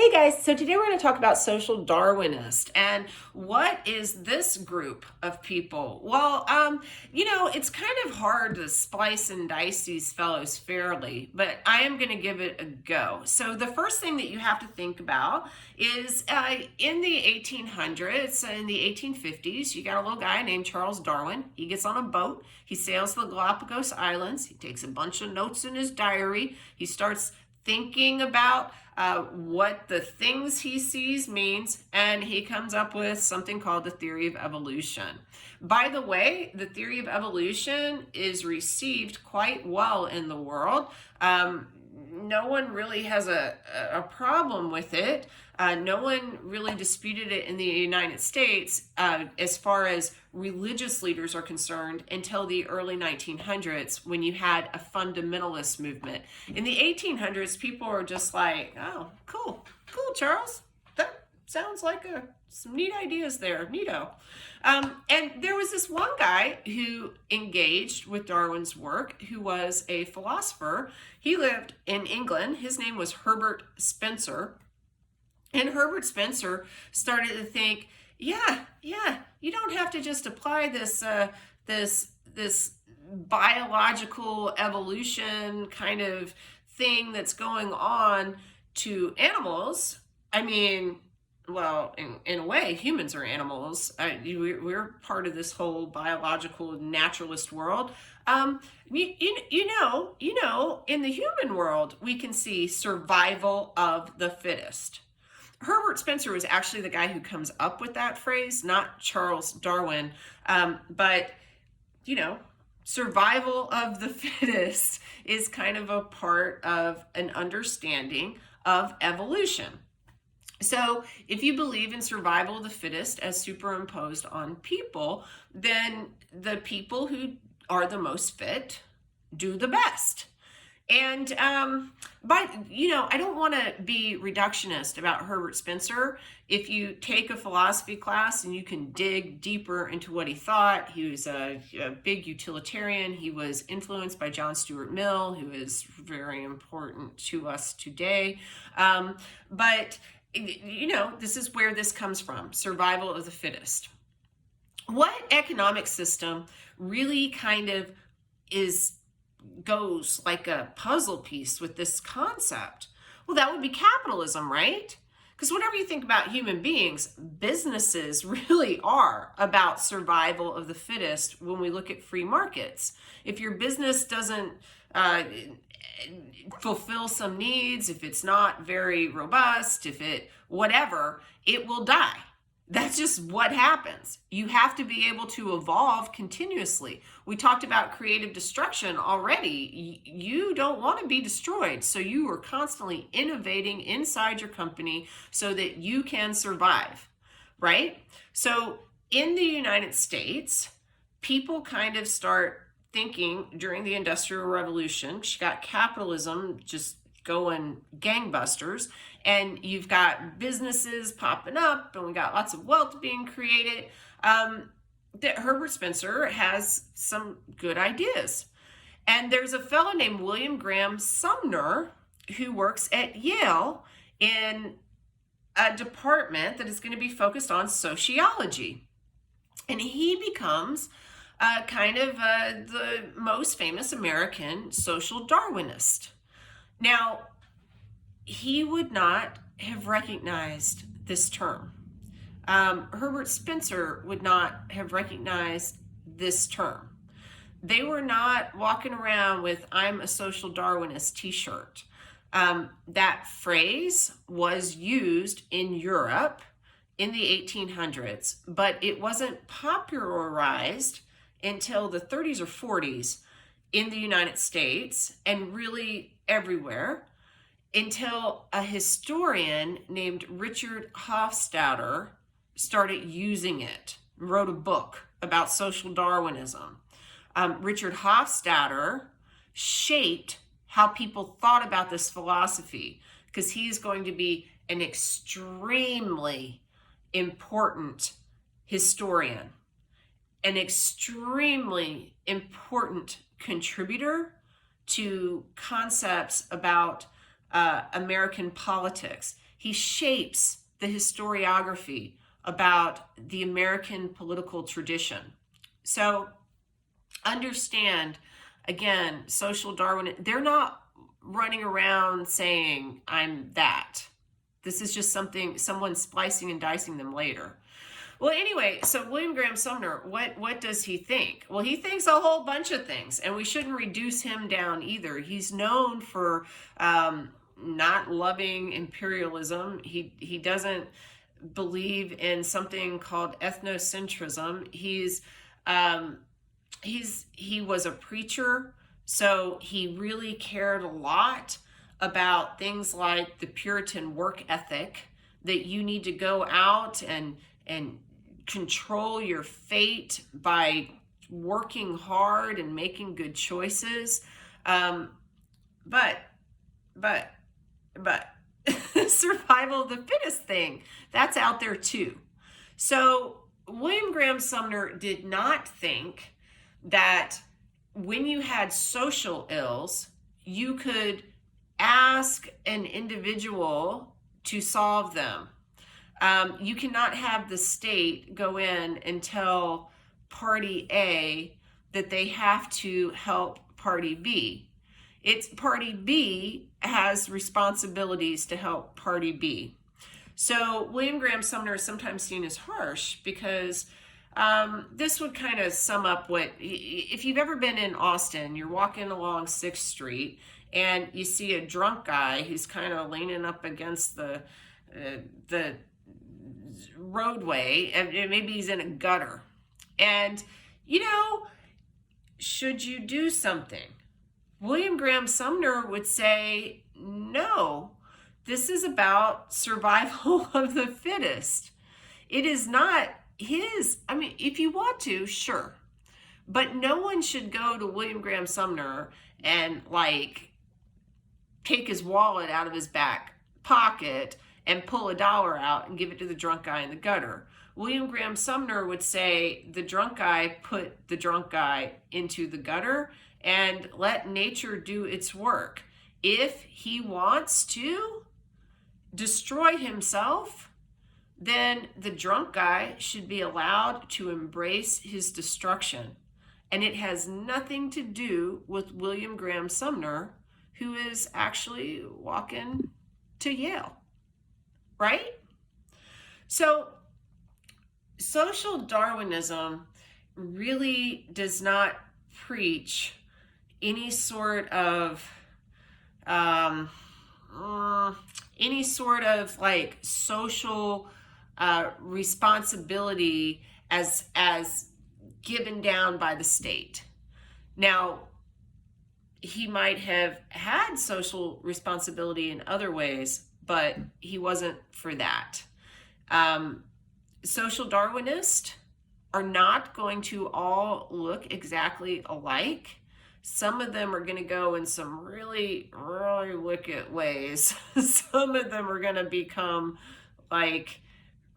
Hey guys, so today we're going to talk about social Darwinists. And what is this group of people? Well, it's kind of hard to splice and dice these fellows fairly, but I am going to give it a go. So the first thing that you have to think about is in the 1800s, in the 1850s, you got a little guy named Charles Darwin. He gets on a boat. He sails the Galapagos Islands. He takes a bunch of notes in his diary. He starts thinking about what the things he sees means, and he comes up with something called the theory of evolution. By the way, the theory of evolution is received quite well in the world. No one really has a problem with it. No one really disputed it in the United States as far as religious leaders are concerned until the early 1900s, when you had a fundamentalist movement. In the 1800s, people were just like, oh, cool, Charles. That sounds like some neat ideas there, neato. And there was this one guy who engaged with Darwin's work, who was a philosopher. He lived in England. His name was Herbert Spencer. And Herbert Spencer started to think, yeah, you don't have to just apply this biological evolution kind of thing that's going on to animals. I mean, well, in a way, humans are animals. We're part of this whole biological naturalist world. In the human world, we can see survival of the fittest. Herbert Spencer was actually the guy who comes up with that phrase, not Charles Darwin. But survival of the fittest is kind of a part of an understanding of evolution. So if you believe in survival of the fittest as superimposed on people, then the people who are the most fit do the best. And I don't want to be reductionist about Herbert Spencer. If you take a philosophy class and you can dig deeper into what he thought, he was a big utilitarian. He was influenced by John Stuart Mill, who is very important to us today. But this is where this comes from, survival of the fittest. What economic system really kind of goes like a puzzle piece with this concept? Well, that would be capitalism, right? Because whenever you think about human beings, businesses really are about survival of the fittest when we look at free markets. If your business doesn't fulfill some needs, if it's not very robust, whatever, it will die. That's just what happens. You have to be able to evolve continuously. We talked about creative destruction already. You don't want to be destroyed. So you are constantly innovating inside your company so that you can survive, right? So in the United States, people kind of start thinking during the Industrial Revolution. You got capitalism just going gangbusters, and you've got businesses popping up, and we got lots of wealth being created. That Herbert Spencer has some good ideas. And there's a fellow named William Graham Sumner who works at Yale in a department that is going to be focused on sociology. And he becomes the most famous American social Darwinist. Now, he would not have recognized this term. Herbert Spencer would not have recognized this term. They were not walking around with "I'm a social Darwinist" t-shirt. That phrase was used in Europe in the 1800s, but it wasn't popularized until the 30s or 40s in the United States, and really everywhere, until a historian named Richard Hofstadter started using it, wrote a book about social Darwinism. Richard Hofstadter shaped how people thought about this philosophy, because he's going to be an extremely important historian, an extremely important contributor to concepts about American politics. He shapes the historiography about the American political tradition. So understand, again, social Darwinists, they're not running around saying, I'm that. This is just someone splicing and dicing them later. Well, anyway, so William Graham Sumner, what does he think? Well, he thinks a whole bunch of things, and we shouldn't reduce him down either. He's known for not loving imperialism. He doesn't believe in something called ethnocentrism. He was a preacher, so he really cared a lot about things like the Puritan work ethic, that you need to go out and control your fate by working hard and making good choices. But survival of the fittest thing, that's out there too. So William Graham Sumner did not think that when you had social ills, you could ask an individual to solve them. You cannot have the state go in and tell party A that they have to help party B. It's party B has responsibilities to help party B. So William Graham Sumner is sometimes seen as harsh because this would kind of sum up what, if you've ever been in Austin, you're walking along 6th Street and you see a drunk guy who's kind of leaning up against the roadway, and maybe he's in a gutter. And, should you do something? William Graham Sumner would say, no, this is about survival of the fittest. It is not his, if you want to, sure. But no one should go to William Graham Sumner and take his wallet out of his back pocket and pull $1 out and give it to the drunk guy in the gutter. William Graham Sumner would say the drunk guy put the drunk guy into the gutter and let nature do its work. If he wants to destroy himself, then the drunk guy should be allowed to embrace his destruction. And it has nothing to do with William Graham Sumner, who is actually walking to Yale. Right? So social Darwinism really does not preach any sort of social responsibility as given down by the state. Now, he might have had social responsibility in other ways, but he wasn't for that. Social Darwinists are not going to all look exactly alike. Some of them are going to go in some really, really wicked ways. Some of them are going to become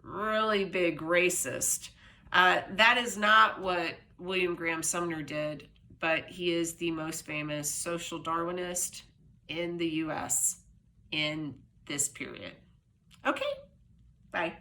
really big racist. That is not what William Graham Sumner did, but he is the most famous social Darwinist in the US in this period. Okay, bye.